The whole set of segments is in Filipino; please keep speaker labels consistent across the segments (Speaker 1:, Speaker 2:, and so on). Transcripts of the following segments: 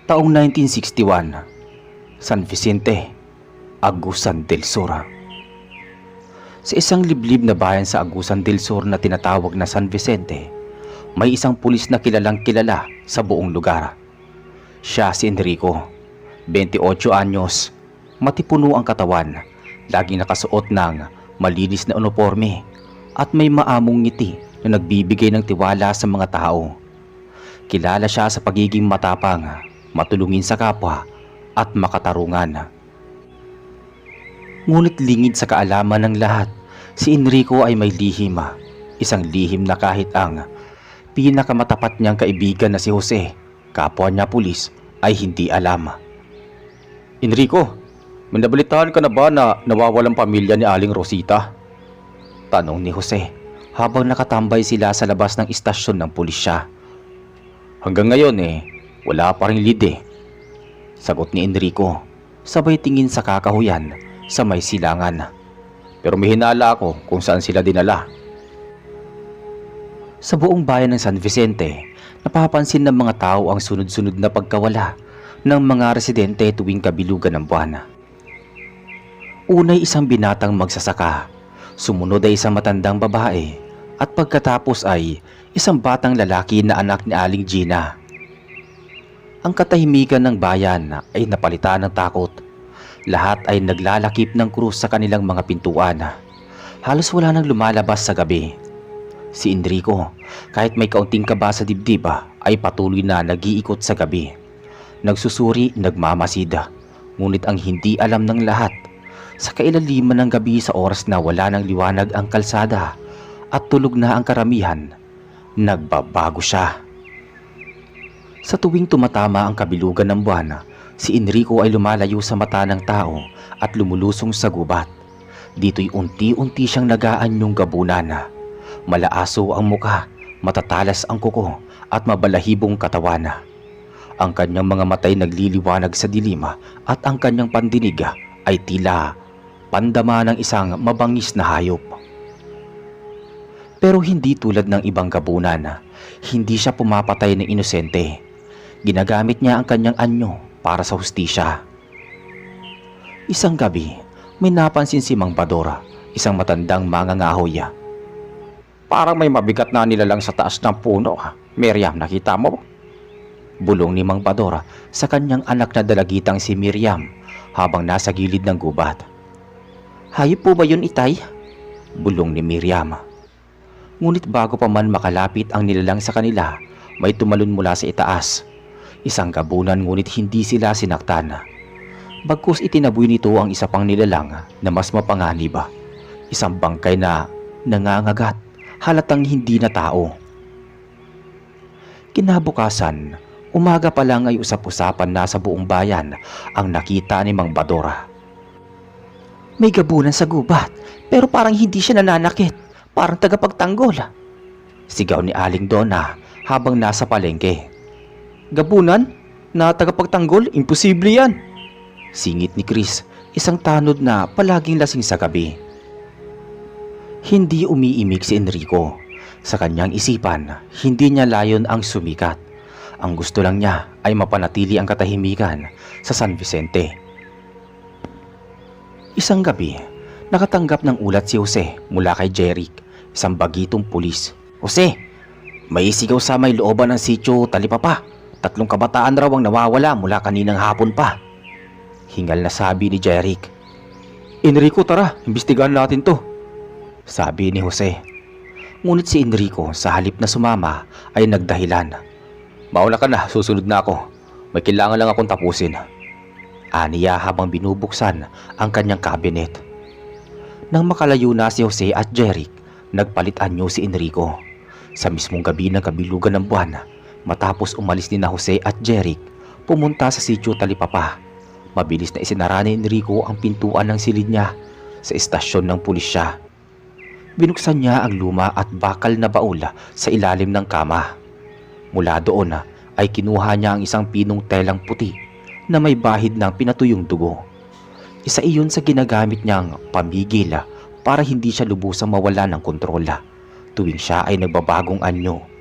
Speaker 1: Taong 1961, San Vicente, Agusan del Sur. Sa isang liblib na bayan sa Agusan del Sur na tinatawag na San Vicente, may isang pulis na kilalang kilala sa buong lugar. Siya si Enrico, 28 anyos, matipuno ang katawan, laging nakasuot ng malinis na uniforme at may maamong ngiti na nagbibigay ng tiwala sa mga tao. Kilala siya sa pagiging matapang, matulungin sa kapwa at makatarungan. Ngunit lingid sa kaalaman ng lahat, si Enrico ay may lihim, isang lihim na kahit ang pinakamatapat niyang kaibigan na si Jose, kapwa niya pulis, ay hindi alam. Enrico, may nabalitaan ka na ba na nawawalang pamilya ni Aling Rosita? Tanong ni Jose habang nakatambay sila sa labas ng istasyon ng pulisya. Hanggang ngayon wala pa ring lead sagot ni Enrico, sabay tingin sa kakahuyan sa may silangan. Pero may hinala ako kung saan sila dinala. Sa buong bayan ng San Vicente, napapansin ng mga tao ang sunod-sunod na pagkawala ng mga residente tuwing kabilugan ng buwan. Unay isang binatang magsasaka, sumunod ay isang matandang babae, at pagkatapos ay isang batang lalaki na anak ni Aling Gina. Ang katahimikan ng bayan ay napalitan ng takot. Lahat ay naglalakip ng krus sa kanilang mga pintuan. Halos wala nang lumalabas sa gabi. Si Enrico, kahit may kaunting kaba sa dibdib, ay patuloy na nag-iikot sa gabi. Nagsusuri, nagmamasid. Ngunit ang hindi alam ng lahat, sa kailaliman ng gabi sa oras na wala ng liwanag ang kalsada at tulog na ang karamihan, nagbabago siya. Sa tuwing tumatama ang kabilugan ng buwan, si Enrico ay lumalayo sa mata ng tao at lumulusong sa gubat. Dito'y unti-unti siyang nag-aanyong gabunan. Malaaso ang mukha, matatalas ang kuko at mabalahibong katawan. Ang kanyang mga matay nagliliwanag sa dilim at ang kanyang pandinig ay tila pandama ng isang mabangis na hayop. Pero hindi tulad ng ibang gabunan, hindi siya pumapatay ng inosente. Ginagamit niya ang kanyang anyo para sa hustisya. Isang gabi, may napansin si Mang Badora, isang matandang mangangahoy. Parang may mabigat na nilalang sa taas ng puno. Miriam, nakita mo? Bulong ni Mang Badora sa kanyang anak na dalagitang si Miriam habang nasa gilid ng gubat. Hayop po ba yun, itay? Bulong ni Miriam. Ngunit bago pa man makalapit ang nilalang sa kanila, may tumalon mula sa itaas. Isang gabunan ngunit hindi sila sinaktan. Bagkus itinaboy nito ang isa pang nilalang na mas mapanganib. Isang bangkay na nangangagat, halatang hindi na tao. Kinabukasan, umaga pa lang ay usap-usapan na sa buong bayan ang nakita ni Mang Badora. May gabunan sa gubat, pero parang hindi siya nananakit, parang tagapagtanggol. Sigaw ni Aling Donna habang nasa palengke. Gabunan? Na tagapagtanggol? Imposible yan! Singit ni Chris, isang tanod na palaging lasing sa gabi. Hindi umiimik si Enrico. Sa kanyang isipan, hindi niya layon ang sumikat. Ang gusto lang niya ay mapanatili ang katahimikan sa San Vicente. Isang gabi, nakatanggap ng ulat si Jose mula kay Jeric, isang bagitong pulis. Jose, may sigaw sa may looban ng sitio Talipapa. 3 kabataan raw ang nawawala mula kaninang hapon pa. Hingal na sabi ni Jeric. Enrico, tara, imbestigahan natin to, sabi ni Jose. Ngunit si Enrico sa halip na sumama ay nagdahilan. Mauna ka na, susunod na ako. May kailangan lang akong tapusin. Aniya habang binubuksan ang kanyang kabinet. Nang makalayo na si Jose at Jeric, nagpalit anyo si Enrico. Sa mismong gabi ng kabilugan ng buwan, matapos umalis ni na Jose at Jeric, pumunta sa sitio Talipapa. Mabilis na isinara ni Enrico ang pintuan ng silid niya sa istasyon ng pulisya. Binuksan niya ang luma at bakal na baul sa ilalim ng kama. Mula doon ay kinuha niya ang isang pinong telang puti na may bahid ng pinatuyong dugo. Isa iyon sa ginagamit niyang pamigil para hindi siya lubusang mawala ng kontrol tuwing siya ay nagbabagong anyo.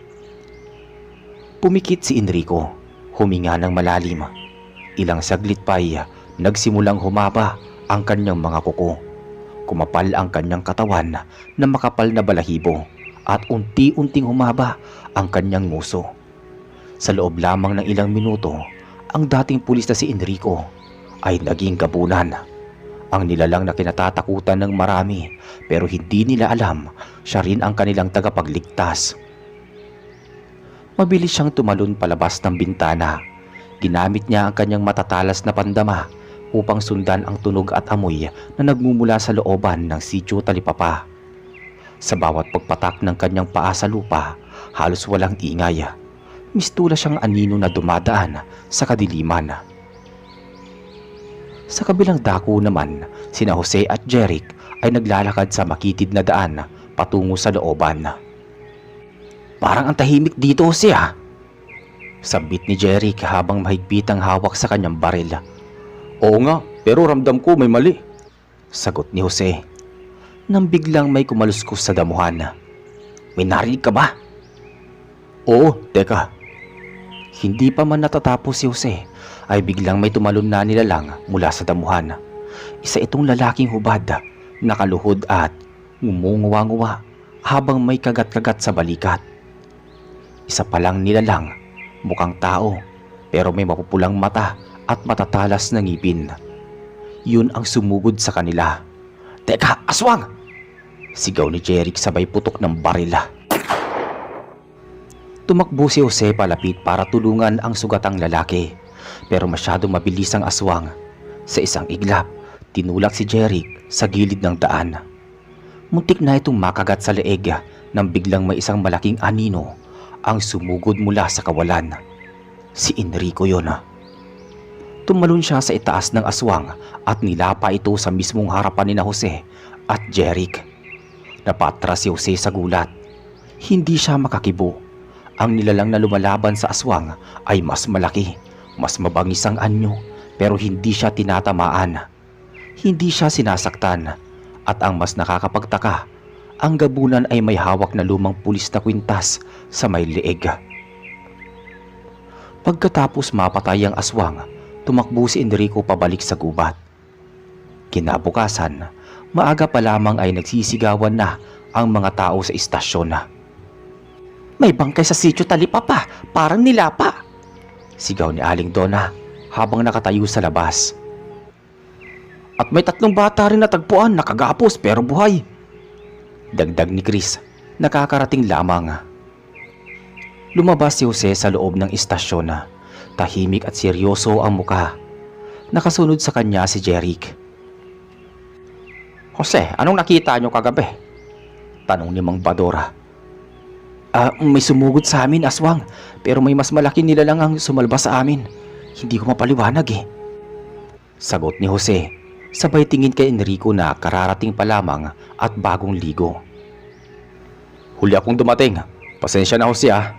Speaker 1: Pumikit si Enrico. Huminga ng malalim. Ilang saglit pa ay nagsimulang humaba ang kanyang mga kuko. Kumapal ang kanyang katawan na makapal na balahibo at unti-unting humaba ang kanyang nguso. Sa loob lamang ng ilang minuto, ang dating pulis na si Enrico ay naging gabunan. Ang nilalang na kinatatakutan ng marami pero hindi nila alam siya rin ang kanilang tagapagligtas. Mabilis siyang tumalon palabas ng bintana. Ginamit niya ang kanyang matatalas na pandama upang sundan ang tunog at amoy na nagmumula sa looban ng sitio Talipapa. Sa bawat pagpatak ng kanyang paa sa lupa, halos walang ingay. Mistula siyang anino na dumadaan sa kadiliman. Sa kabilang dako naman, sina Jose at Jeric ay naglalakad sa makitid na daan patungo sa looban. "Parang ang tahimik dito, Jose ah," sabit ni Jeric habang mahigpit ang hawak sa kanyang baril. "Oo nga, pero ramdam ko may mali," sagot ni Jose. Nang biglang may kumaluskos sa damuhan. "May narinig ka ba?" "Oo, teka." Hindi pa man natatapos si Jose ay biglang may tumalon na nilalang mula sa damuhan. Isa itong lalaking hubad, nakaluhod at ngumunguwa-nguwa habang may kagat-kagat sa balikat. Isa palang nilalang, mukhang tao pero may mapupulang mata at matatalas na ngipin. Yun ang sumugod sa kanila. "Teka, aswang!" sigaw ni Jeric sabay putok ng baril. Tumakbo si Jose palapit para tulungan ang sugatang lalaki, pero masyadong mabilis ang aswang. Sa isang iglap, tinulak si Jeric sa gilid ng daan. Muntik na itong makagat sa leeg nang biglang may isang malaking anino ang sumugod mula sa kawalan. Si Enrico yun. Tumalon siya sa itaas ng aswang at nilapa ito sa mismong harapan ni na Jose at Jeric. Napatras si Jose sa gulat. Hindi siya makakibo. Ang nilalang na lumalaban sa aswang ay mas malaki, mas mabangis ang anyo, pero hindi siya tinatamaan. Hindi siya sinasaktan. At ang mas nakakapagtaka, ang gabunan ay may hawak na lumang pulis na kwintas sa may leeg. Pagkatapos mapatay ang aswang, tumakbo si Enrico pabalik sa gubat. Kinabukasan, maaga pa lamang ay nagsisigawan na ang mga tao sa istasyon. "May bangkay sa sitio Talipapa, parang nilapa!" sigaw ni Aling Donna habang nakatayo sa labas. "At may 3 bata rin natagpuan, nakagapos pero buhay," dagdag ni Chris, nakakarating lamang. Lumabas si Jose sa loob ng istasyon. Tahimik at seryoso ang muka. Nakasunod sa kanya si Jeric. "Jose, anong nakita nyo kagabi?" tanong ni Mang Badora. May sumugod sa amin, aswang, pero may mas malaki nilalang ang sumalba sa amin. Hindi ko mapaliwanag eh," sagot ni Jose, sabay tingin kay Enrico na kararating pa lamang at bagong ligo. "Huli akong dumating, pasensya na Jose ah,"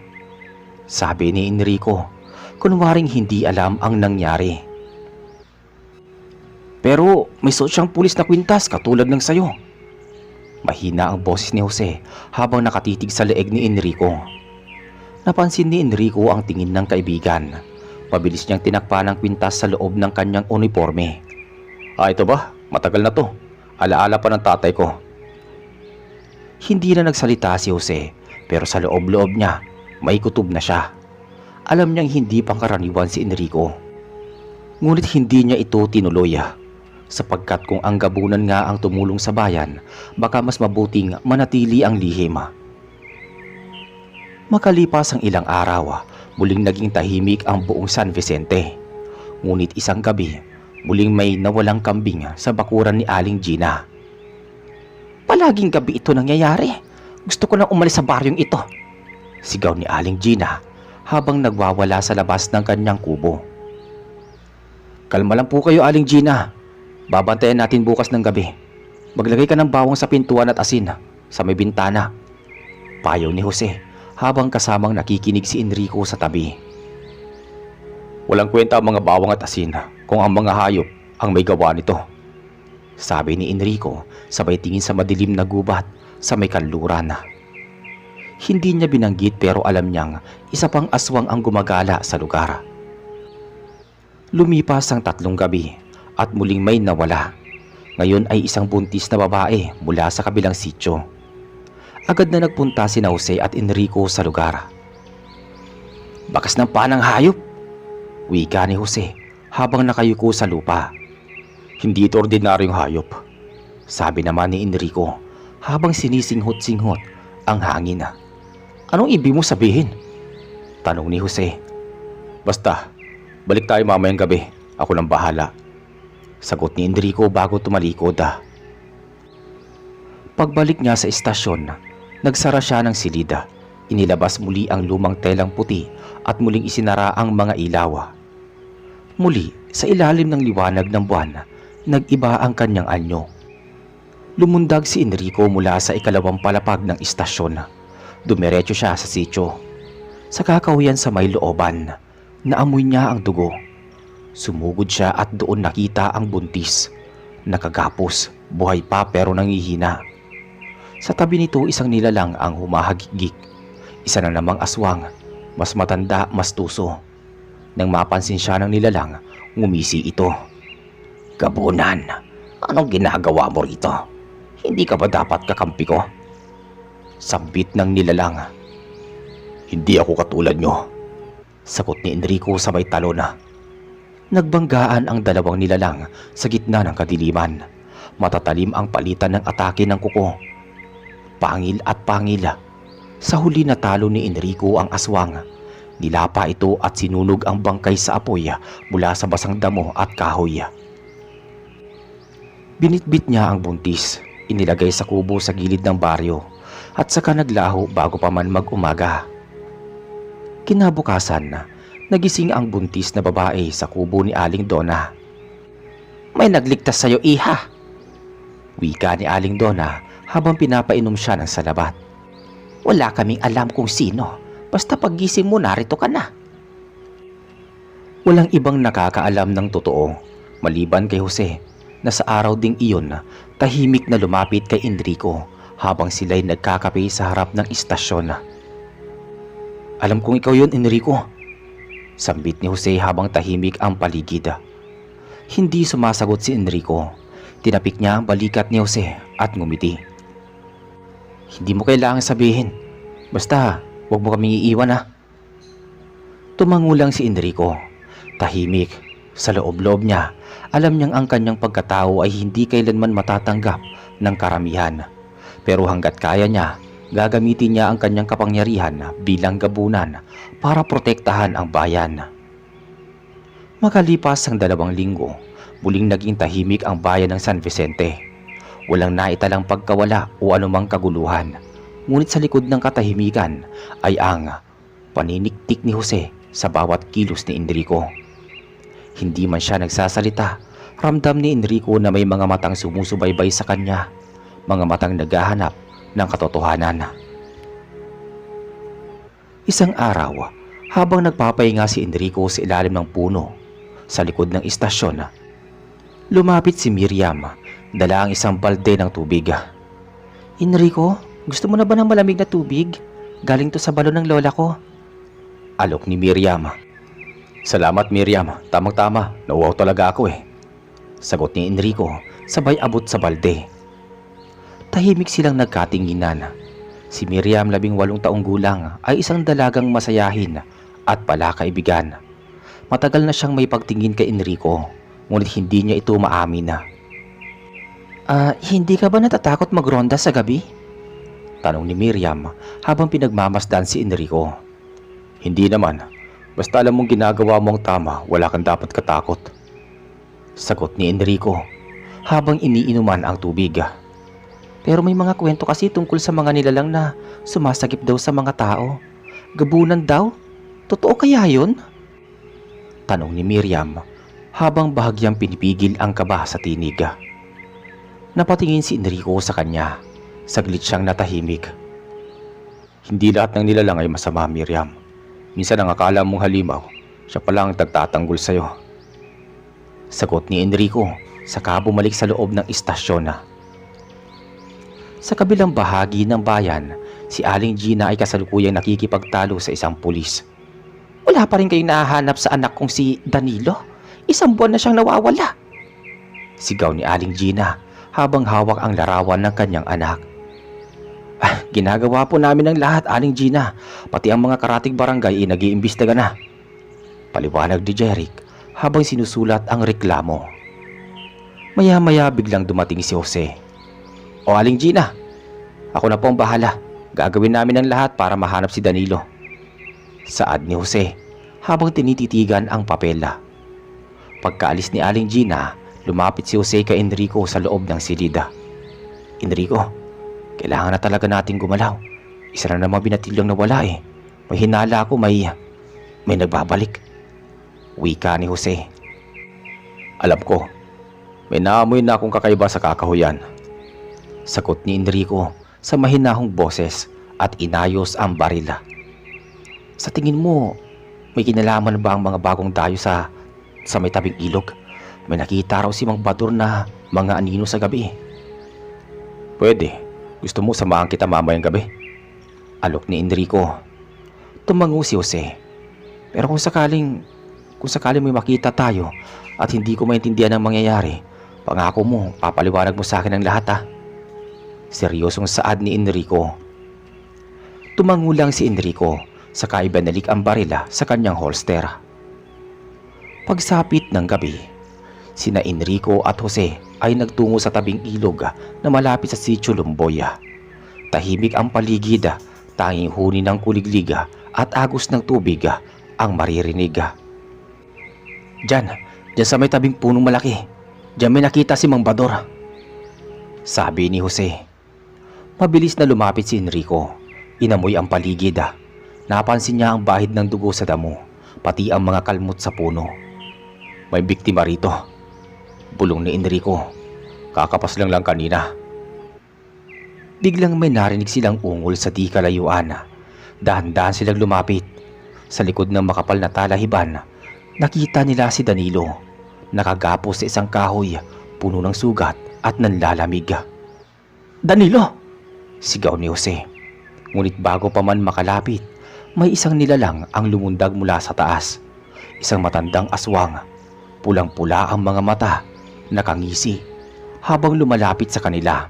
Speaker 1: sabi ni Enrico, kunwaring hindi alam ang nangyari. "Pero may suot siyang pulis na kwintas katulad ng sayo." Mahina ang boses ni Jose habang nakatitig sa leeg ni Enrico. Napansin ni Enrico ang tingin ng kaibigan. Pabilis niyang tinakpan ang kwintas sa loob ng kanyang uniforme. Ito ba? Matagal na to. Alaala pa ng tatay ko." Hindi na nagsalita si Jose, pero sa loob-loob niya, may kutob na siya. Alam niyang hindi pangkaraniwan si Enrico. Ngunit hindi niya ito tinuloy. Sapagkat kung ang gabunan nga ang tumulong sa bayan, baka mas mabuting manatili ang lihim. Makalipas ang ilang araw, muling naging tahimik ang buong San Vicente. Ngunit isang gabi, muling may nawalang kambing sa bakuran ni Aling Gina. "Palaging gabi ito nangyayari. Gusto ko nang umalis sa baryong ito," sigaw ni Aling Gina habang nagwawala sa labas ng kanyang kubo. "Kalma lang po kayo, Aling Gina. Babantayan natin bukas ng gabi. Maglagay ka ng bawang sa pintuan at asin sa may bintana," payo ni Jose habang kasamang nakikinig si Enrico sa tabi. "Walang kwenta ang mga bawang at asin kung ang mga hayop ang may gawa nito," sabi ni Enrico sabay tingin sa madilim na gubat sa may kanluran. Hindi niya binanggit pero alam niyang isa pang aswang ang gumagala sa lugar. Lumipas ang 3 gabi at muling may nawala. Ngayon ay isang buntis na babae mula sa kabilang sityo. Agad na nagpunta sina Jose at Enrico sa lugar. "Bakas ng paa ng hayop," wika ni Jose habang nakayuko sa lupa. "Hindi ito ordinaryong hayop," sabi naman ni Enrico habang sinisinghot-singhot ang hangin. "Anong ibig mo sabihin?" tanong ni Jose. "Basta, balik tayo mamayang gabi. Ako nang bahala," sagot ni Enrico bago tumalikod. Pagbalik niya sa istasyon, nagsara siya ng silid. Inilabas muli ang lumang telang puti at muling isinara ang mga ilaw. Muli, sa ilalim ng liwanag ng buwan, nag-iba ang kanyang anyo. Lumundag si Enrico mula sa ikalawang palapag ng istasyon. Dumiretso siya sa sityo. Sa kakahuyan sa may looban, naamoy niya ang dugo. Sumugod siya at doon nakita ang buntis. Nakagapos, buhay pa pero nangihina. Sa tabi nito isang nilalang ang humahagigik. Isa na namang aswang, mas matanda, mas tuso. Nang mapansin siya ng nilalang, ngumisi ito. "Gabunan, anong ginagawa mo rito? Hindi ka ba dapat kakampi ko?" Sambit ng nilalang. "Hindi ako katulad nyo," sagot ni Enrico sa may talon. Nagbanggaan ang dalawang nilalang sa gitna ng kadiliman. Matatalim ang palitan ng atake ng kuko. Pangil at pangil. Sa huli natalo ni Enrico ang aswang. Nilapa ito at sinunog ang bangkay sa apoy mula sa basang damo at kahoy. Binitbit niya ang buntis, inilagay sa kubo sa gilid ng baryo at saka naglaho bago pa man mag-umaga. Kinabukasan, nagising ang buntis na babae sa kubo ni Aling Donna. "May nagligtas sa'yo, iha," wika ni Aling Donna habang pinapainom siya ng salabat. "Wala kaming alam kung sino. Basta paggising mo narito ka na." Walang ibang nakakaalam ng totoo maliban kay Jose na sa araw ding iyon tahimik na lumapit kay Enrico habang sila'y nagkakape sa harap ng istasyon. "Alam kong ikaw yon, Enrico," sambit ni Jose habang tahimik ang paligid. Hindi sumasagot si Enrico. Tinapik niya ang balikat ni Jose at ngumiti. "Hindi mo kailangang sabihin. Basta, huwag mo kaming iiwan ha." Tumango lang si Enrico. Tahimik. Sa loob-loob niya, alam niyang ang kanyang pagkatao ay hindi kailanman matatanggap ng karamihan. Pero hanggat kaya niya, gagamitin niya ang kanyang kapangyarihan bilang gabunan para protektahan ang bayan. Makalipas ang 2 linggo, muling naging tahimik ang bayan ng San Vicente. Walang naitalang pagkawala o anumang kaguluhan. Ngunit sa likod ng katahimikan ay ang paniniktik ni Jose sa bawat kilos ni Enrico. Hindi man siya nagsasalita, ramdam ni Enrico na may mga matang sumusubaybay sa kanya, mga matang naghahanap ng katotohanan. Isang araw, habang nagpapahinga si Enrico sa ilalim ng puno, sa likod ng istasyon, lumapit si Miriam, dala ang isang balde ng tubig. "Enrico, gusto mo na ba ng malamig na tubig? Galing to sa balon ng lola ko." Alok ni Miriam. "Salamat Miriam, tamang-tama, nauwaw talaga ako eh," sagot ni Enrico sabay abot sa balde. Tahimik silang nagkatinginan. Si Miriam, 18 taong gulang, ay isang dalagang masayahin at palakaibigan. Matagal na siyang may pagtingin kay Enrico, ngunit hindi niya ito maamin. Hindi ka ba natatakot magronda sa gabi?" tanong ni Miriam habang pinagmamasdan si Enrico. "Hindi naman. Basta alam mong ginagawa mo ang tama, wala kang dapat katakot," sagot ni Enrico habang iniinuman ang tubig. "Pero may mga kwento kasi tungkol sa mga nilalang na sumasagip daw sa mga tao. Gabunan daw? Totoo kaya yun?" tanong ni Miriam habang bahagyang pinipigil ang kaba sa tinig. Napatingin si Enrico sa kanya. Saglit siyang natahimik. "Hindi lahat ng nilalang ay masama, Miriam. Minsan ang akala mong halimaw, siya pala ang tagtatanggol sa'yo," sagot ni Enrico saka bumalik sa loob ng istasyon. Sa kabilang bahagi ng bayan, si Aling Gina ay kasalukuyang nakikipagtalo sa isang pulis. "Wala pa rin kayong nahahanap sa anak kong si Danilo? Isang buwan na siyang nawawala. Sigaw ni Aling Gina habang hawak ang larawan ng kanyang anak. Ginagawa po namin ang lahat, Aling Gina. Pati ang mga karatig barangay nag-iimbestiga na. Paliwanag ni Jeric habang sinusulat ang reklamo. Maya-maya biglang dumating si Jose. O Aling Gina, ako na po ang bahala. Gagawin namin ang lahat para mahanap si Danilo. Saad ni Jose habang tinititigan ang papela. Pagkaalis ni Aling Gina, lumapit si Jose kay Enrico sa loob ng silida. Enrico, kailangan na talaga nating gumalaw. Isa na namang binatilyong nawala eh. May hinala ako, may nagbabalik. Wika ni Jose. Alam ko, may naamoy na akong kakaiba sa kakahuyan. Sagot ni Enrico sa mahinahong boses at inayos ang barila. Sa tingin mo, may kinalaman ba ang mga bagong dayo sa may tabing ilog? May nakita raw si Mang Badur na mga anino sa gabi. Pwede. Gusto mo samahan kita mamayang gabi? Alok ni Enrico. Tumango si Jose. Pero kung sakaling may makita tayo at hindi ko maintindihan ang mangyayari, pangako mo, papaliwanag mo sa akin ang lahat ha. Seryosong saad ni Enrico. Tumango lang si Enrico, saka ibinalik ang barila sa kanyang holster. Pagsapit ng gabi, sina Enrico at Jose ay nagtungo sa tabing ilog na malapit sa Sitio Lumboya. Tahimik ang paligid, tanging huni ng kuligliga at agos ng tubig ang maririnig. Diyan sa may tabing punong malaki. Diyan may nakita si Mang Badur, sabi ni Jose. Mabilis na lumapit si Enrico. Inamoy ang paligid. Napansin niya ang bahid ng dugo sa damo, pati ang mga kalmot sa puno. May biktima rito, bulong ni Enrico. Kakapas lang kanina. Biglang may narinig silang ungol sa di kalayuan. Dahan-dahan silang lumapit. Sa likod ng makapal na talahiban, nakita nila si Danilo, nakagapos sa isang kahoy, puno ng sugat at nanlalamig. Danilo! Sigaw ni Jose. Ngunit bago pa man makalapit, may isang nilalang ang lumundag mula sa taas. Isang matandang aswang. Pulang-pula ang mga mata, nakangisi, habang lumalapit sa kanila.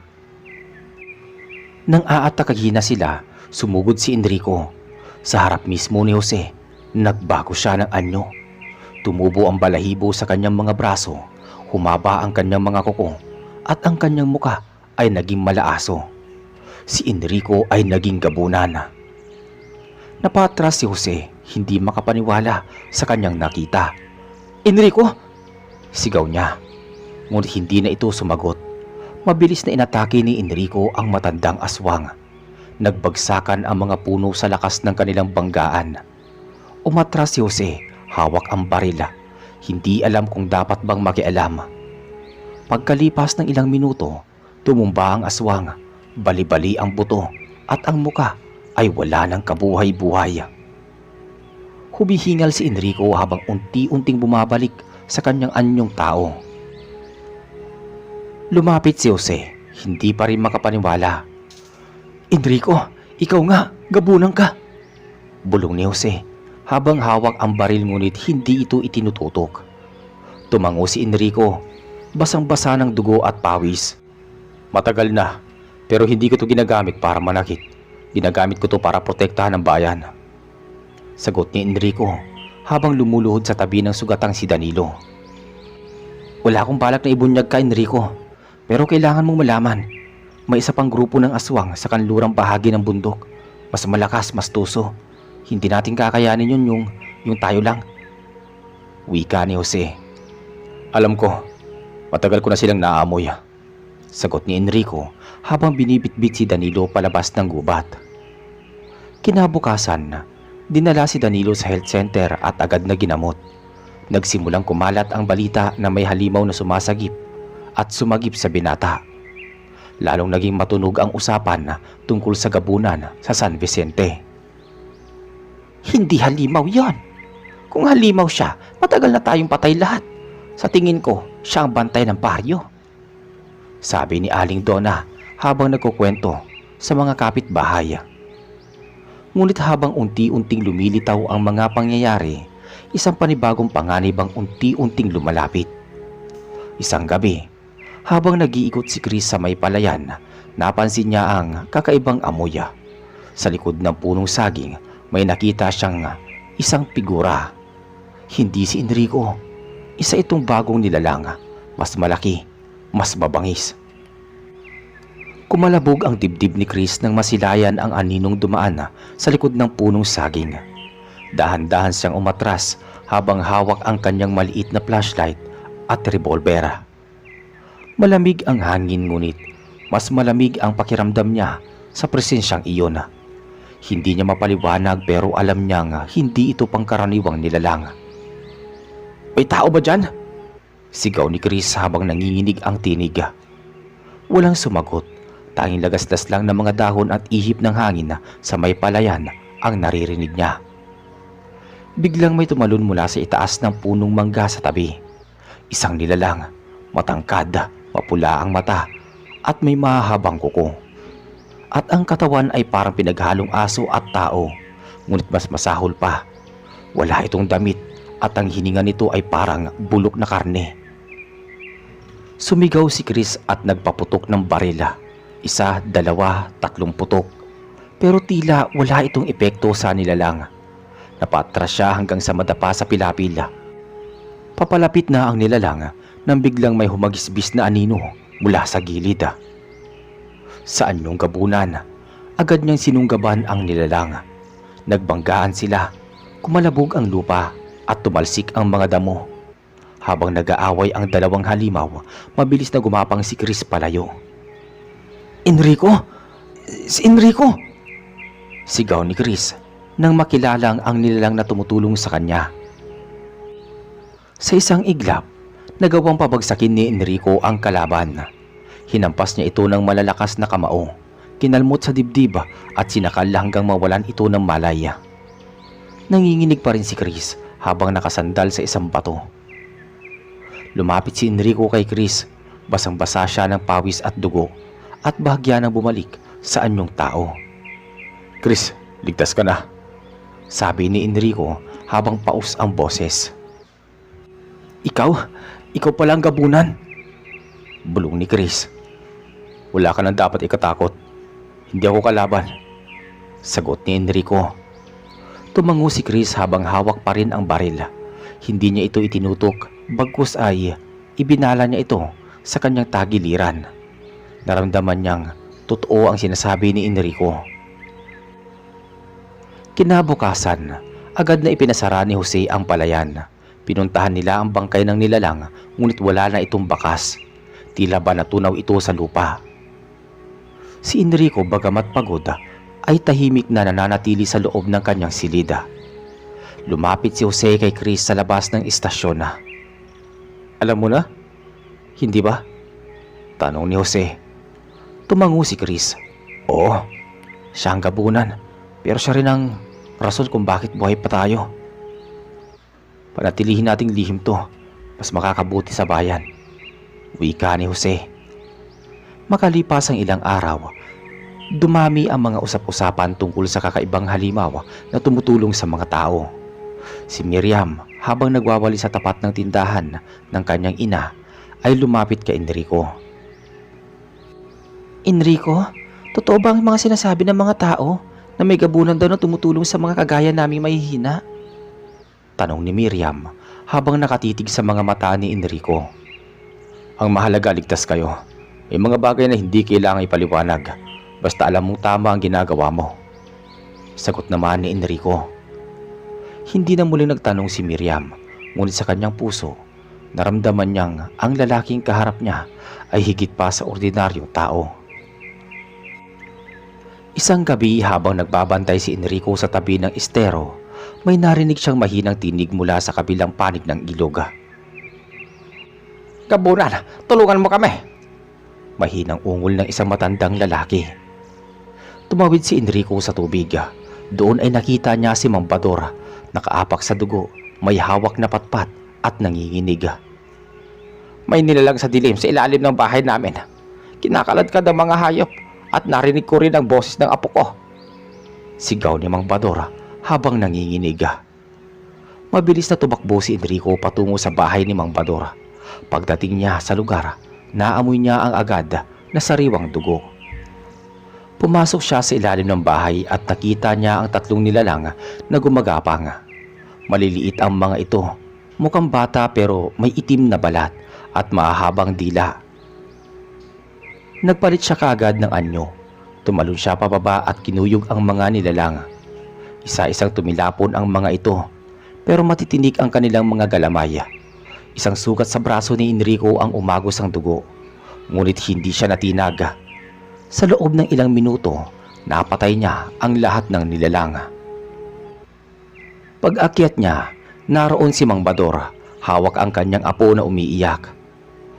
Speaker 1: Nang aatakagin na sila, sumugod si Enrico. Sa harap mismo ni Jose, nagbago siya ng anyo. Tumubo ang balahibo sa kanyang mga braso, humaba ang kanyang mga kuko, at ang kanyang muka ay naging malaaso. Si Enrico ay naging gabunan. Napatras si Jose, hindi makapaniwala sa kanyang nakita. Enrico! Sigaw niya. Ngunit hindi na ito sumagot. Mabilis na inatake ni Enrico ang matandang aswang. Nagbagsakan ang mga puno sa lakas ng kanilang banggaan. Umatras si Jose, hawak ang barila. Hindi alam kung dapat bang makialam. Pagkalipas ng ilang minuto, tumumba ang aswang. Bali-bali ang buto at ang muka ay wala ng kabuhay-buhay. Humihingal si Enrico habang unti-unting bumabalik sa kanyang anyong tao. Lumapit si Jose, hindi pa rin makapaniwala. Enrico, ikaw nga, gabunan ka! Bulong ni Jose habang hawak ang baril ngunit hindi ito itinututok. Tumango si Enrico, basang-basa ng dugo at pawis. Matagal na, pero hindi ko ito ginagamit para manakit. Ginagamit ko ito para protektahan ang bayan. Sagot ni Enrico habang lumuluhod sa tabi ng sugatang si Danilo. Wala akong balak na ibunyag ka, Enrico. Pero kailangan mong malaman, may isa pang grupo ng aswang sa kanlurang bahagi ng bundok. Mas malakas, mas tuso. Hindi natin kakayanin yun yung tayo lang. Wika ni Jose. Alam ko, matagal ko na silang naaamoy. Sagot ni Enrico habang binibitbit si Danilo palabas ng gubat. Kinabukasan, dinala si Danilo sa health center at agad na ginamot. Nagsimulang kumalat ang balita na may halimaw na sumasagip at sumagip sa binata. Lalong naging matunog ang usapan tungkol sa gabunan sa San Vicente. Hindi halimaw yon. Kung halimaw siya, matagal na tayong patay lahat. Sa tingin ko, siya ang bantay ng baryo. Sabi ni Aling Donna habang nagkukwento sa mga kapitbahay. Ngunit habang unti-unting lumilitaw ang mga pangyayari, isang panibagong panganib ang unti-unting lumalapit. Isang gabi, habang nag-iikot si Chris sa may palayan, napansin niya ang kakaibang amoy. Sa likod ng punong saging, may nakita siyang isang figura. Hindi si Enrico. Isa itong bagong nilalang, mas malaki, mas mabangis. Kumalabog ang dibdib ni Chris nang masilayan ang aninong dumaan sa likod ng punong saging. Dahan-dahan siyang umatras habang hawak ang kanyang maliit na flashlight at revolver. Malamig ang hangin, ngunit mas malamig ang pakiramdam niya sa presensyang iyon. Hindi niya mapaliwanag pero alam niyang hindi ito pangkaraniwang nilalang. "May tao ba dyan?" sigaw ni Chris habang nanginginig ang tinig. Walang sumagot, tanging lagaslas lang ng mga dahon at ihip ng hangin sa may palayan ang naririnig niya. Biglang may tumalon mula sa itaas ng punong mangga sa tabi. Isang nilalang, matangkad, mapula ang mata at may mahahabang kuko. At ang katawan ay parang pinaghalong aso at tao, ngunit mas masahol pa. Wala itong damit at ang hininga nito ay parang bulok na karne. Sumigaw si Chris at nagpaputok ng barila. 1, 2, 3 putok. Pero tila wala itong epekto sa nilalang. Napatras siya hanggang sa madapa sa pilapil. Papalapit na ang nilalang nang biglang may humagisbis na anino mula sa gilid. Sa anyong gabunan, agad niyang sinunggaban ang nilalang. Nagbanggaan sila, kumalabog ang lupa at tumalsik ang mga damo. Habang nag-aaway ang dalawang halimaw, mabilis na gumapang si Chris palayo. "Enrico! Si Enrico!" sigaw ni Chris nang makilalang ang nilalang na tumutulong sa kanya. Sa isang iglap, nagawang pabagsakin ni Enrico ang kalaban. Hinampas niya ito ng malalakas na kamao, kinalmot sa dibdib at sinakal hanggang mawalan ito ng malay. Nanginginig pa rin si Chris habang nakasandal sa isang bato. Lumapit si Enrico kay Chris, basang-basa siya ng pawis at dugo at bahagya nang bumalik sa anyong tao. "Chris, ligtas ka na," sabi ni Enrico habang paus ang boses. Ikaw pala ang gabunan," bulong ni Chris. "Wala ka nang dapat ikatakot. Hindi ako kalaban," sagot ni Enrico. Tumango si Chris habang hawak pa rin ang baril. Hindi niya ito itinutok, bagkus ay ibinala niya ito sa kanyang tagiliran. Naramdaman niyang totoo ang sinasabi ni Enrico. Kinabukasan, agad na ipinasara ni Jose ang palayan. Pinuntahan nila ang bangkay ng nilalang, ngunit wala na itong bakas. Tila ba natunaw ito sa lupa. Si Enrico, bagamat pagod, ay tahimik na nananatili sa loob ng kanyang silida. Lumapit si Jose kay Chris sa labas ng istasyon. "Alam mo na? Hindi ba?" tanong ni Jose. Tumango si Chris. "Oo, siya ang gabunan, pero siya rin ang rason kung bakit buhay pa tayo. Panatilihin nating lihim to, mas makakabuti sa bayan," wika ni Jose. Makalipas ang ilang araw, dumami ang mga usap-usapan tungkol sa kakaibang halimaw na tumutulong sa mga tao. Si Miriam, habang nagwawali sa tapat ng tindahan ng kanyang ina, ay lumapit kay Enrico. "Enrico, totoo ba ang mga sinasabi ng mga tao na may gabunan daw na tumutulong sa mga kagaya naming mahihina?" tanong ni Miriam habang nakatitig sa mga mata ni Enrico. "Ang mahalaga, ligtas kayo. May mga bagay na hindi kailangang ipaliwanag, basta alam mong tama ang ginagawa mo," sagot naman ni Enrico. Hindi na muling nagtanong si Miriam, ngunit sa kanyang puso, naramdaman niyang ang lalaking kaharap niya ay higit pa sa ordinaryong tao. Isang gabi, habang nagbabantay si Enrico sa tabi ng estero, may narinig siyang mahinang tinig mula sa kabilang panig ng ilog. "Gabunan, tulungan mo kami!" mahinang ungol ng isang matandang lalaki. Tumawid si Enrico sa tubig. Doon ay nakita niya si Mang Bador, nakaapak sa dugo, may hawak na patpat at nanginginig. "May nilalang sa dilim sa ilalim ng bahay namin. Kinakaladkad ang mga hayop at narinig ko rin ang boses ng apo ko," sigaw ni Mang Bador habang nanginginig. Mabilis na tumakbo si Enrico patungo sa bahay ni Mang Bador. Pagdating niya sa lugar, naamoy niya ang agad na sariwang dugo. Pumasok siya sa ilalim ng bahay at nakita niya ang 3 nilalang na gumagapang. Maliliit ang mga ito, mukhang bata pero may itim na balat at mahahabang dila. Nagpalit siya kaagad ng anyo. Tumalon siya pababa at kinuyog ang mga nilalang. Isa-isang tumilapon ang mga ito, pero matitinik ang kanilang mga galamay. Isang sugat sa braso ni Enrico ang umagos ang dugo, ngunit hindi siya natinag. Sa loob ng ilang minuto, napatay niya ang lahat ng nilalang. Pag-akyat niya, naroon si Mang Bador, hawak ang kanyang apo na umiiyak.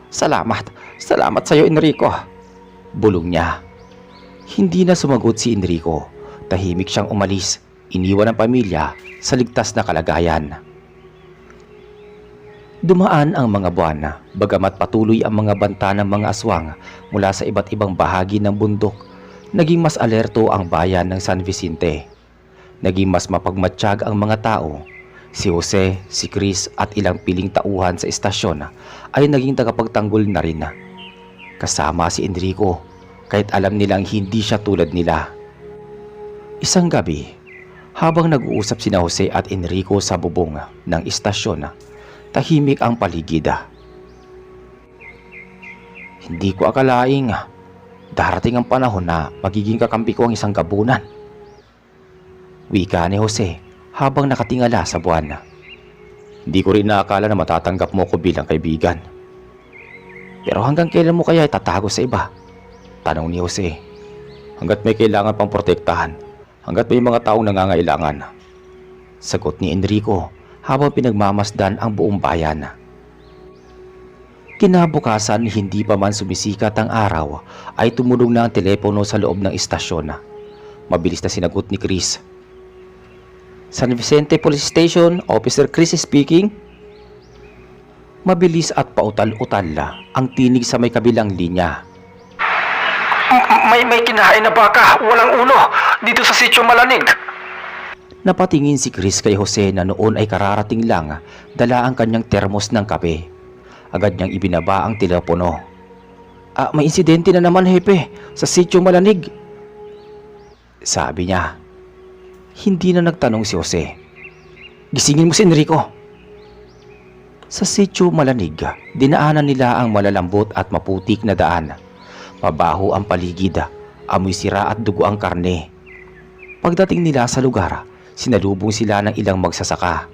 Speaker 1: Salamat sa iyo Enrico, bulong niya. Hindi na sumagot si Enrico, tahimik siyang umalis, iniwan ang pamilya sa ligtas na kalagayan. Dumaan ang mga buwan, bagamat patuloy ang mga banta ng mga aswang mula sa iba't ibang bahagi ng bundok, naging mas alerto ang bayan ng San Vicente. Naging mas mapagmatsyag ang mga tao. Si Jose, si Chris at ilang piling tauhan sa istasyon ay naging tagapagtanggol na rin. Kasama si Enrico, kahit alam nilang hindi siya tulad nila. Isang gabi, habang nag-uusap sina Jose at Enrico sa bubong ng istasyon, tahimik ang paligid. Hindi ko akalaing darating ang panahon na magiging kakampi ko ang isang gabunan, wika ni Jose habang nakatingala sa buwan. Hindi ko rin naakala na matatanggap mo ko bilang kaibigan. Pero hanggang kailan mo kaya itatago sa iba? Tanong ni Jose. Hanggat may kailangan pang protektahan, hanggat may mga taong nangangailangan, sagot ni Enrico habang pinagmamasdan ang buong bayan. Kinabukasan, hindi pa man sumisikat ang araw, ay tumunog na ang telepono sa loob ng istasyon. Mabilis na sinagot ni Chris. San Vicente Police Station, Officer Chris speaking. Mabilis at pautal-utal ang tinig sa may kabilang linya.
Speaker 2: May kinahain na baka, walang ulo, dito sa Sitio Malanig.
Speaker 1: Napatingin si Chris kay Jose na noon ay kararating lang, dala ang kanyang termos ng kape. Agad niyang ibinaba ang telepono. May insidente na naman, Hepe, sa Sitio Malanig, sabi niya. Hindi na nagtanong si Jose. Gisingin mo si Enrico. Sa Sitio Malanig, dinaanan nila ang malalambot at maputik na daan. Mabaho ang paligid, amoy sira at dugo ang karne. Pagdating nila sa lugar, sinalubong sila ng ilang magsasaka.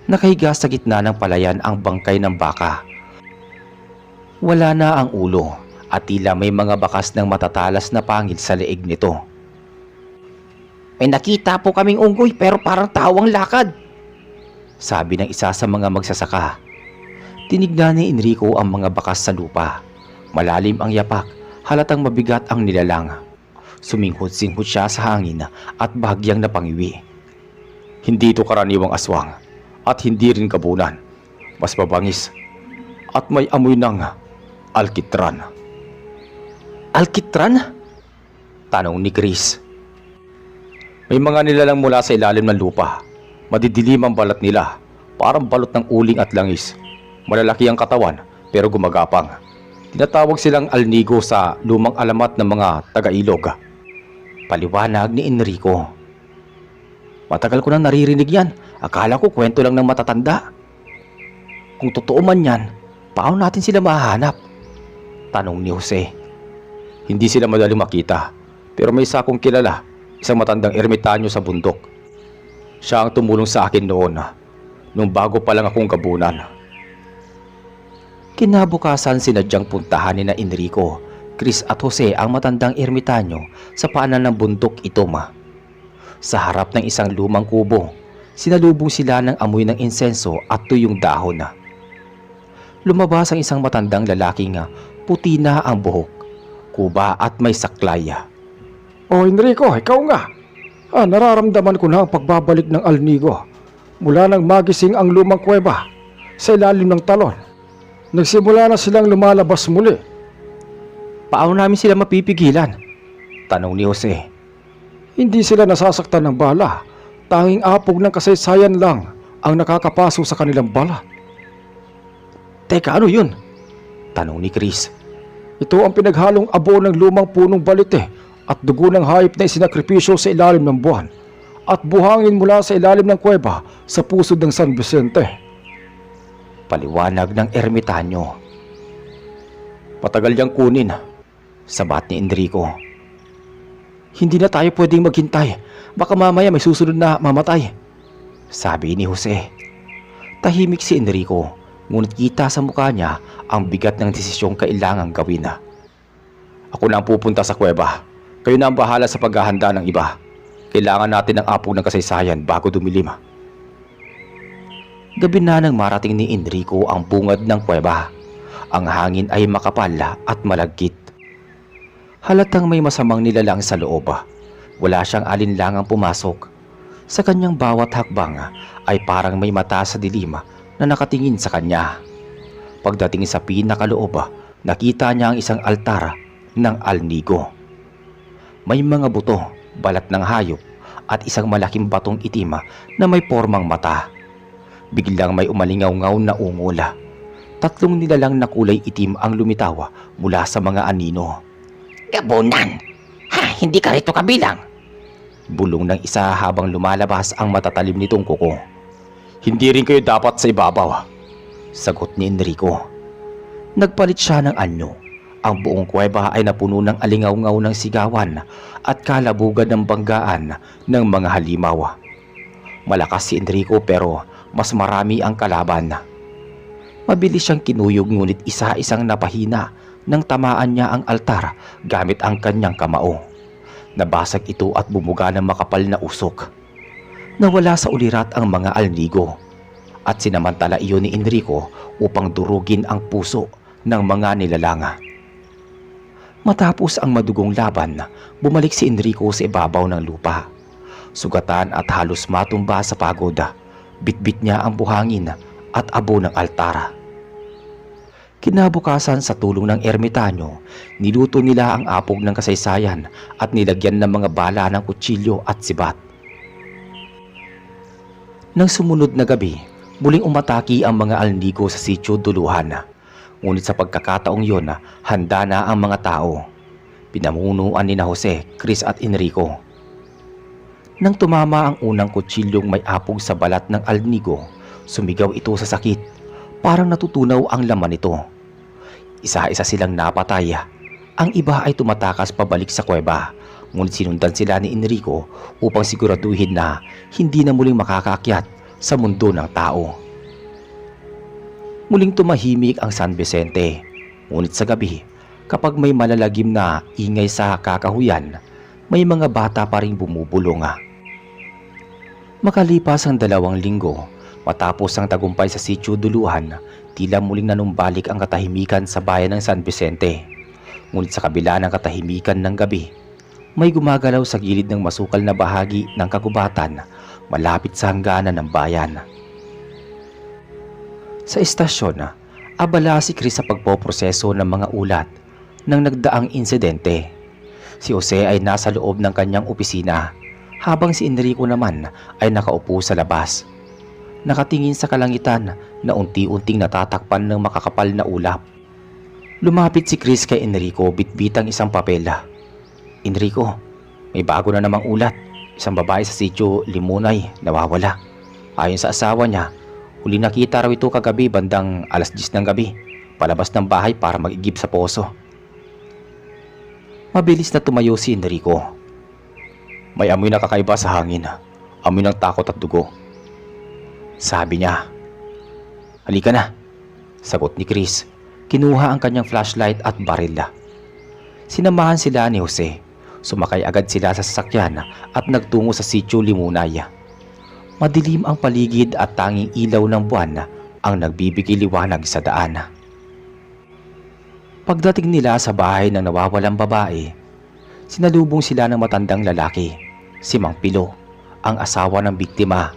Speaker 1: Nakahiga sa gitna ng palayan ang bangkay ng baka. Wala na ang ulo at tila may mga bakas ng matatalas na pangil sa leeg nito. May nakita po kaming unggoy pero parang tawang lakad, sabi ng isa sa mga magsasaka. Tinignan ni Enrico ang mga bakas sa lupa. Malalim ang yapak, halatang mabigat ang nilalang. Suminghot-singhot siya sa hangin at bahagyang napangiwi. Hindi ito karaniwang aswang at hindi rin gabunan. Mas mabangis at may amoy ng alkitran. Alkitran? Tanong ni Chris. May mga nilalang mula sa ilalim ng lupa. Madidilim ang balat nila, parang balot ng uling at langis. Malalaki ang katawan pero gumagapang. Tinatawag silang alnigo sa lumang alamat ng mga taga-ilog, paliwanag ni Enrico. Matagal ko nang naririnig yan. Akala ko kwento lang ng matatanda. Kung totoo man yan, paano natin sila mahahanap? Tanong ni Jose. Hindi sila madaling makita, pero may isa akong kilala, isang matandang ermitanyo sa bundok. Siya ang tumulong sa akin noon, nung bago pa lang akong gabunan. Kinabukasan, sinadyang puntahan ni na Enrico, Chris at Jose ang matandang ermitanyo sa paanan ng bundok Itoma. Sa harap ng isang lumang kubo, sinalubong sila ng amoy ng insenso at tuyong dahon. Lumabas ang isang matandang lalaking puti na ang buhok, kuba at may saklay.
Speaker 2: Enrico, ikaw nga. Nararamdaman ko na ang pagbabalik ng alnigo mula nang magising ang lumang kuweba sa ilalim ng talon. Nagsimula na silang lumalabas muli.
Speaker 1: Paano namin sila mapipigilan? Tanong ni Jose.
Speaker 2: Hindi sila nasasaktan ng bala. Tanging apog ng kasaysayan lang ang nakakapaso sa kanilang balat.
Speaker 1: Teka, ano yun? Tanong ni Chris.
Speaker 2: Ito ang pinaghalong abo ng lumang punong balite at dugo ng hayop na isinakripisyo sa ilalim ng buwan at buhangin mula sa ilalim ng kuweba sa pusod ng San Vicente.
Speaker 1: Paliwanag ng ermitanyo. Patagal niyang kunin, sabat ni Enrico. Hindi na tayo pwedeng maghintay. Baka mamaya may susunod na mamatay, sabi ni Jose. Tahimik si Enrico, ngunit kita sa mukha niya ang bigat ng desisyong kailangang gawin. Ako na ang pupunta sa kuweba. Kayo na ang bahala sa paghahanda ng iba. Kailangan natin ng apog ng kasaysayan bago dumilim. Gabi na nang marating ni Enrico ang bungad ng kuweba. Ang hangin ay makapal at malagkit. Halatang may masamang nilalang sa loob. Wala siyang alinlangang pumasok. Sa kanyang bawat hakbang ay parang may mata sa dilim na nakatingin sa kanya. Pagdating sa pinakaloob, nakita niya ang isang altar ng alnigo. May mga buto, balat ng hayop at isang malaking batong itim na may pormang mata. Biglang may umalingaw-ngaw na ungol. 3 nilalang na kulay itim ang lumitaw mula sa mga anino. Gabunan! Ha, hindi ka rito kabilang! Bulong ng isa habang lumalabas ang matatalim nitong kuko. Hindi rin kayo dapat sa ibabaw, sagot ni Enrico. Nagpalit siya ng anyo. Ang buong kuweba ay napuno ng alingaw-ngaw ng sigawan at kalabugan ng banggaan ng mga halimaw. Malakas si Enrico pero mas marami ang kalaban. Mabilis siyang kinuyog ngunit isa-isang napahina nang tamaan niya ang altar gamit ang kanyang kamao. Nabasag ito at bumuga ng makapal na usok. Nawala sa ulirat ang mga alnigo at sinamantala iyon ni Enrico upang durugin ang puso ng mga nilalanga. Matapos ang madugong laban, bumalik si Enrico sa ibabaw ng lupa. Sugatan at halos matumba sa pagod, bitbit niya ang buhangin at abo ng altara. Kinabukasan sa tulong ng ermitanyo, niluto nila ang apog ng kasaysayan at nilagyan ng mga bala ng kutsilyo at sibat. Nang sumunod na gabi, muling umataki ang mga alnigo sa sitio Duluhan. Ngunit sa pagkakataong yon, handa na ang mga tao. Pinamunuan ni Jose, Chris at Enrico. Nang tumama ang unang kutsilyong may apog sa balat ng alnigo, sumigaw ito sa sakit. Parang natutunaw ang laman nito. Isa-isa silang napatay. Ang iba ay tumatakas pabalik sa kuweba, ngunit sinundan sila ni Enrico upang siguraduhin na hindi na muling makakaakyat sa mundo ng tao. Muling tumahimik ang San Vicente, ngunit sa gabi, kapag may malalagim na ingay sa kakahuyan, may mga bata pa rin bumubulong. Makalipas ang 2 linggo, matapos ang tagumpay sa sitio Duluhan, tila muling nanumbalik ang katahimikan sa bayan ng San Vicente. Ngunit sa kabila ng katahimikan ng gabi, may gumagalaw sa gilid ng masukal na bahagi ng kagubatan malapit sa hangganan ng bayan. Sa istasyon, abala si Chris sa pagpoproseso ng mga ulat ng nagdaang insidente. Si Jose ay nasa loob ng kanyang opisina, habang si Enrico naman ay nakaupo sa labas. Nakatingin sa kalangitan na unti-unting natatakpan ng makakapal na ulap. Lumapit si Chris kay Enrico bitbitang isang papel. Enrico, may bago na namang ulat. Isang babae sa sitio Limunay nawawala. Ayon sa asawa niya, huli nakita raw ito kagabi bandang 10:00 ng gabi, palabas ng bahay para mag-igib sa poso. Mabilis na tumayo si Enrico. May amoy na kakaiba sa hangin. Amoy ng takot at dugo, sabi niya. Halika na, sagot ni Chris. Kinuha ang kanyang flashlight at baril. Sinamahan sila ni Jose. Sumakay agad sila sa sasakyan at nagtungo sa sitio Limunay. Madilim ang paligid at tanging ilaw ng buwan ang nagbibigay liwanag sa daan. Pagdating nila sa bahay ng nawawalang babae, sinalubong sila ng matandang lalaki, si Mang Pilo, ang asawa ng biktima.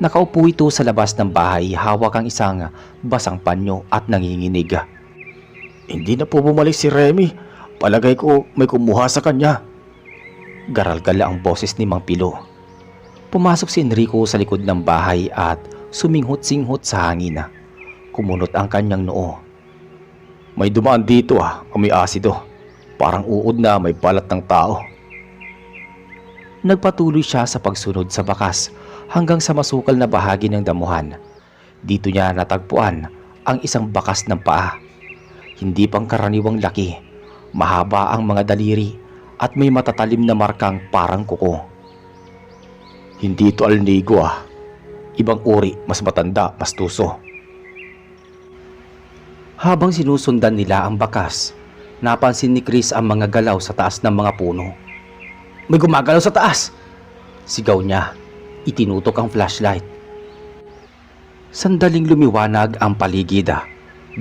Speaker 1: Nakaupo ito sa labas ng bahay, hawak ang isang basang panyo at nanginginig. Hindi na po bumalik si Remy. Palagay ko may kumuha sa kanya, garalgal ang boses ni Mang Pilo. Pumasok si Enrico sa likod ng bahay at suminghot-singhot sa hangin. Kumunot ang kanyang noo. May dumaan dito amoy asido. Parang uod na may balat ng tao. Nagpatuloy siya sa pagsunod sa bakas hanggang sa masukal na bahagi ng damuhan. Dito niya natagpuan ang isang bakas ng paa. Hindi pangkaraniwang laki, mahaba ang mga daliri at may matatalim na markang parang kuko. Hindi ito alnigo Ibang uri, mas matanda, mas tuso. Habang sinusundan nila ang bakas, napansin ni Chris ang mga galaw sa taas ng mga puno. May gumagalaw sa taas! Sigaw niya. Itinutok ang flashlight. Sandaling lumiwanag ang paligid.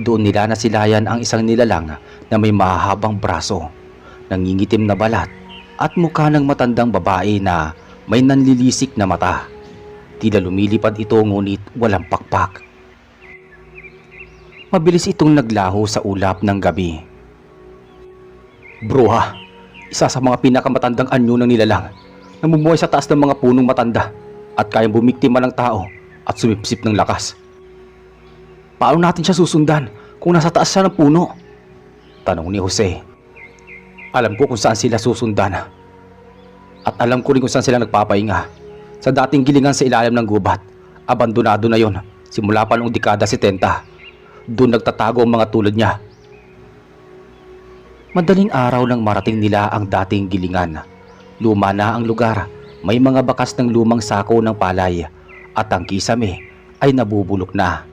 Speaker 1: Doon nila nasilayan ang isang nilalang na may mahahabang braso, nangingitim na balat at mukha ng matandang babae na may nanlilisik na mata. Tila lumilipad ito ngunit walang pakpak. Mabilis itong naglaho sa ulap ng gabi. Bruha, isa sa mga pinakamatandang anyo ng nilalang, namumuhay sa taas ng mga punong matanda at kayang bumiktima ng tao at sumipsip ng lakas. Paano natin siya susundan kung nasa taas siya ng puno? Tanong ni Jose. Alam ko kung saan sila susundan. At alam ko rin kung saan sila nagpapahinga. Sa dating gilingan sa ilalim ng gubat. Abandonado na yon simula pa noong dekada 70. Doon nagtatago ang mga tulad niya. Madaling araw nang marating nila ang dating gilingan. Luma na ang lugar. May mga bakas ng lumang sako ng palay at ang kisame ay nabubulok na.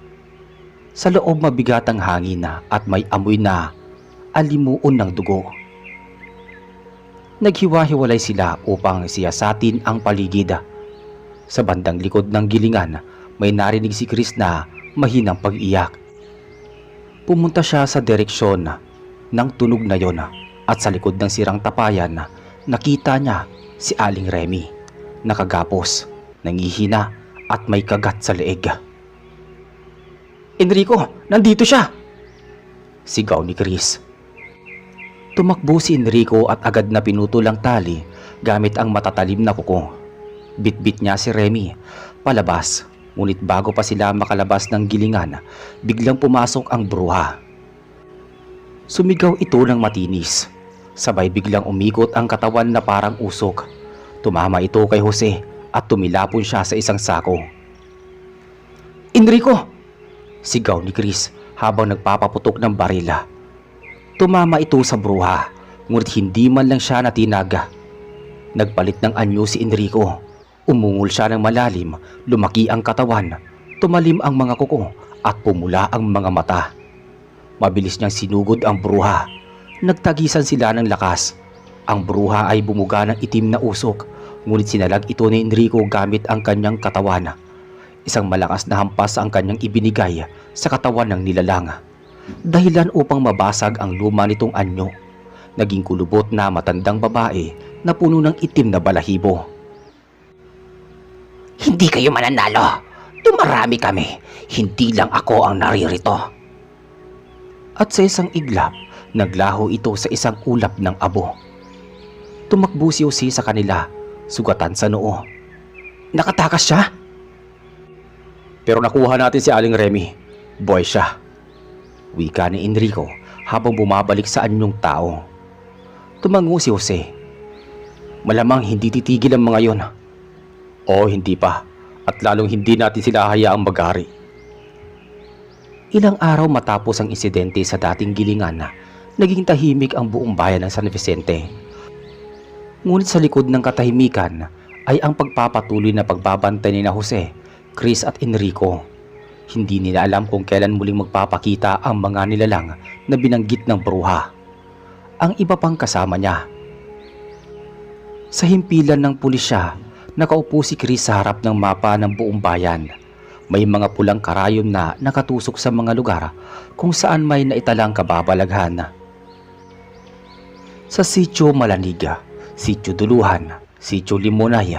Speaker 1: Sa loob mabigat ang hangin at may amoy na alimuon ng dugo. Naghiwa-hiwalay sila upang siyasatin ang paligid. Sa bandang likod ng gilingan, may narinig si Chris na mahinang pag-iyak. Pumunta siya sa direksyon ng tunog na yon at sa likod ng sirang tapayan nakita niya si Aling Remy, nakagapos, nangihina at may kagat sa leeg. Enrico, nandito siya! Sigaw ni Chris. Tumakbo si Enrico at agad na pinutol ang tali gamit ang matatalim na kuko. Bitbit niya si Remy palabas, ngunit bago pa sila makalabas ng gilingan, biglang pumasok ang bruha. Sumigaw ito ng matinis. Sabay biglang umikot ang katawan na parang usok. Tumama ito kay Jose at tumilapon siya sa isang sako. Enrico! Sigaw ni Chris habang nagpapaputok ng barila. Tumama ito sa bruha, ngunit hindi man lang siya natinaga. Nagpalit ng anyo si Enrico. Umungol siya ng malalim, lumaki ang katawan, tumalim ang mga kuko at pumula ang mga mata. Mabilis niyang sinugod ang bruha. Nagtagisan sila ng lakas. Ang bruha ay bumuga ng itim na usok, ngunit sinalag ito ni Enrico gamit ang kanyang katawan. Isang malakas na hampas ang kanyang ibinigay sa katawan ng nilalang. Dahilan upang mabasag ang luma nitong anyo. Naging kulubot na matandang babae na puno ng itim na balahibo. Hindi kayo mananalo. Dumarami kami. Hindi lang ako ang naririto. At sa isang iglap, naglaho ito sa isang ulap ng abo. Tumakbo si Jose sa kanila, sugatan sa noo. Nakatakas siya? Pero nakuha natin si Aling Remy. Boy siya. Wika ni Enrico habang bumabalik sa anyong tao. Tumango si Jose. Malamang hindi titigil ang mga yon. O hindi pa, at lalong hindi natin sila hayaang mag-ari. Ilang araw matapos ang insidente sa dating gilingan, naging tahimik ang buong bayan ng San Vicente. Ngunit sa likod ng katahimikan ay ang pagpapatuloy na pagbabantay ni Jose, Chris at Enrico. Hindi nila alam kung kailan muling magpapakita ang mga nilalang na binanggit ng bruha. Ang iba pang kasama niya. Sa himpilan ng pulisya, nakaupo si Chris sa harap ng mapa ng buong bayan. May mga pulang karayom na nakatusok sa mga lugar kung saan may naitalang kababalaghan. Sa Sitio Malaniga, Sitio Duluhan, Sitio Limonay,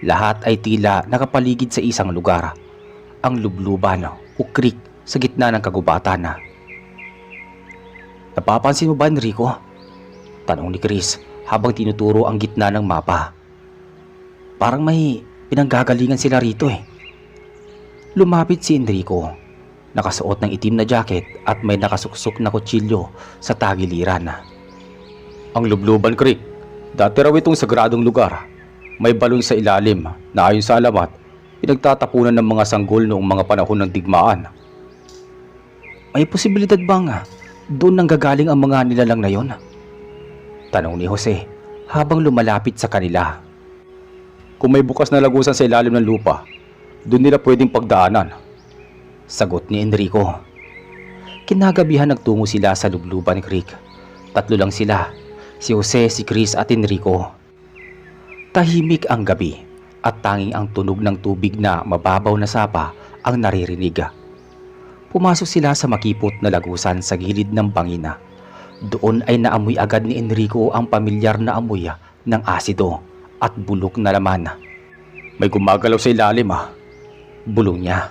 Speaker 1: lahat ay tila nakapaligid sa isang lugar. Ang lubluban o creek sa gitna ng kagubatan. Napapansin mo ba, Enrico? Tanong ni Chris habang tinuturo ang gitna ng mapa. Parang may pinanggagalingan sila rito . Lumapit si Enrico. Nakasuot ng itim na jacket at may nakasuksok na kutsilyo sa tagiliran. Ang Lubluban Creek, dati raw itong sagradong lugar. May balon sa ilalim na ayon sa alamat, pinagtatapunan ng mga sanggol noong mga panahon ng digmaan. May posibilidad bang doon nanggagaling ang mga nilalang na yon? Tanong ni Jose habang lumalapit sa kanila. Kung may bukas na lagusan sa ilalim ng lupa, doon nila pwedeng pagdaanan. Sagot ni Enrico. Kinagabihan nagtungo sila sa Lubluban Creek. 3 lang sila, si Jose, si Chris at Enrico. Tahimik ang gabi at tanging ang tunog ng tubig na mababaw na sapa ang naririnig. Pumasok sila sa makipot na lagusan sa gilid ng bangina. Doon ay naamoy agad ni Enrico ang pamilyar na amoy ng asido at bulok na laman. May gumagalaw sa ilalim bulong niya.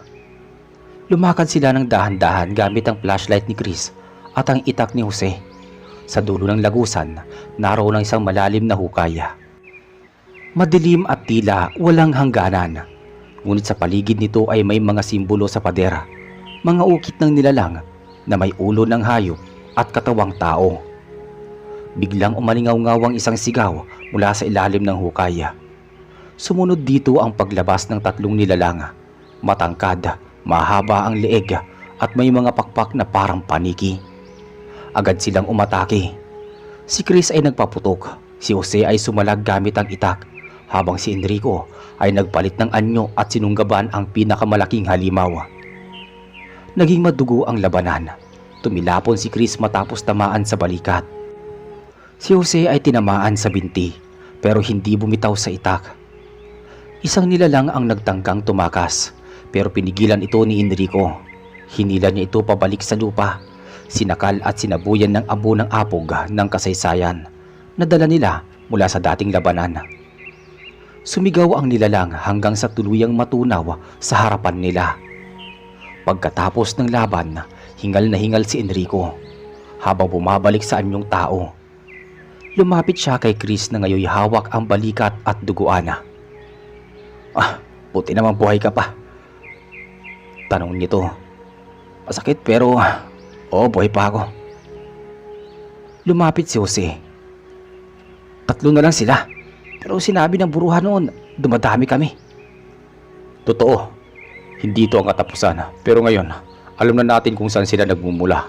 Speaker 1: Lumakad sila ng dahan-dahan gamit ang flashlight ni Chris at ang itak ni Jose. Sa dulo ng lagusan, naroon ang isang malalim na hukay. Madilim at tila walang hangganan. Ngunit sa paligid nito ay may mga simbolo sa pader. Mga ukit ng nilalang na may ulo ng hayop at katawang tao. Biglang umalingaw-ngawang isang sigaw mula sa ilalim ng hukay. Sumunod dito ang paglabas ng 3 nilalang. Matangkad, mahaba ang leeg at may mga pakpak na parang paniki. Agad silang umatake. Si Chris ay nagpaputok, si Jose ay sumalag gamit ang itak, habang si Enrico ay nagpalit ng anyo at sinunggaban ang pinakamalaking halimaw. Naging madugo ang labanan. Tumilapon si Chris matapos tamaan sa balikat. Si Jose ay tinamaan sa binti pero hindi bumitaw sa itak. Isang nilalang ang nagtangkang tumakas pero pinigilan ito ni Enrico. Hinila niya ito pabalik sa lupa. Sinakal at sinabuyan ng abo ng apog ng kasaysayan na dala nila mula sa dating labanan. Sumigaw ang nilalang hanggang sa tuluyang matunaw sa harapan nila. Pagkatapos ng laban, hingal na hingal si Enrico habang bumabalik sa anyong tao. Lumapit siya kay Chris na ngayoy hawak ang balikat at duguan. Buti naman buhay ka pa. Tanong nito. Masakit pero buhay pa ako. Lumapit si Jose. 3 na lang sila. Pero sinabi ng buruhan noon, dumadami kami. Totoo. Hindi ito ang katapusan. Pero ngayon, alam na natin kung saan sila nagmumula.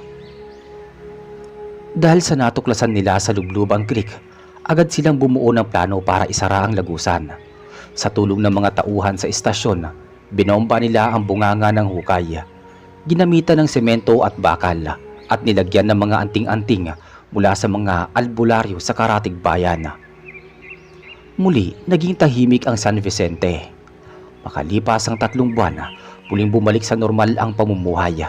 Speaker 1: Dahil sa natuklasan nila sa Lubluban Creek, agad silang bumuo ng plano para isara ang lagusan. Sa tulong ng mga tauhan sa istasyon, binomba nila ang bunganga ng hukay. Ginamitan ng semento at bakal at nilagyan ng mga anting-anting mula sa mga albularyo sa karatig bayan. Muli, naging tahimik ang San Vicente. Makalipas ang 3 buwan, muling bumalik sa normal ang pamumuhay.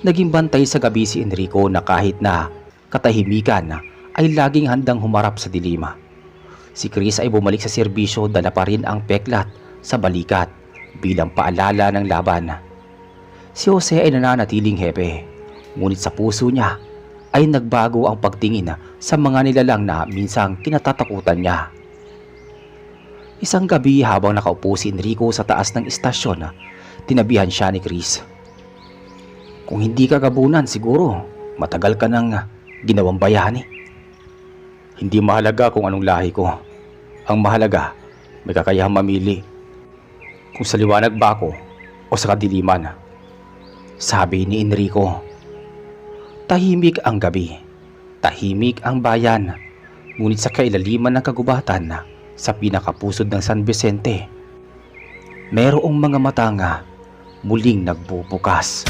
Speaker 1: Naging bantay sa gabi si Enrico na kahit na katahimikan ay laging handang humarap sa dilima. Si Chris ay bumalik sa serbisyo, dala pa rin ang peklat sa balikat bilang paalala ng laban. Si Jose ay nananatiling hepe, ngunit sa puso niya ay nagbago ang pagtingin sa mga nilalang na minsang kinatatakutan niya. Isang gabi habang nakaupo si Enrico sa taas ng istasyon, tinabihan siya ni Chris. Kung hindi ka gabunan, siguro matagal ka nang ginawang bayani. Hindi mahalaga kung anong lahi ko. Ang mahalaga, may kakayahang mamili. Kung sa liwanag ba ako o sa kadiliman. Sabi ni Enrico. Tahimik ang gabi. Tahimik ang bayan. Ngunit sa kailaliman ng kagubatan, sa pinakapusod ng San Vicente, merong mga mata nga muling nagbubukas.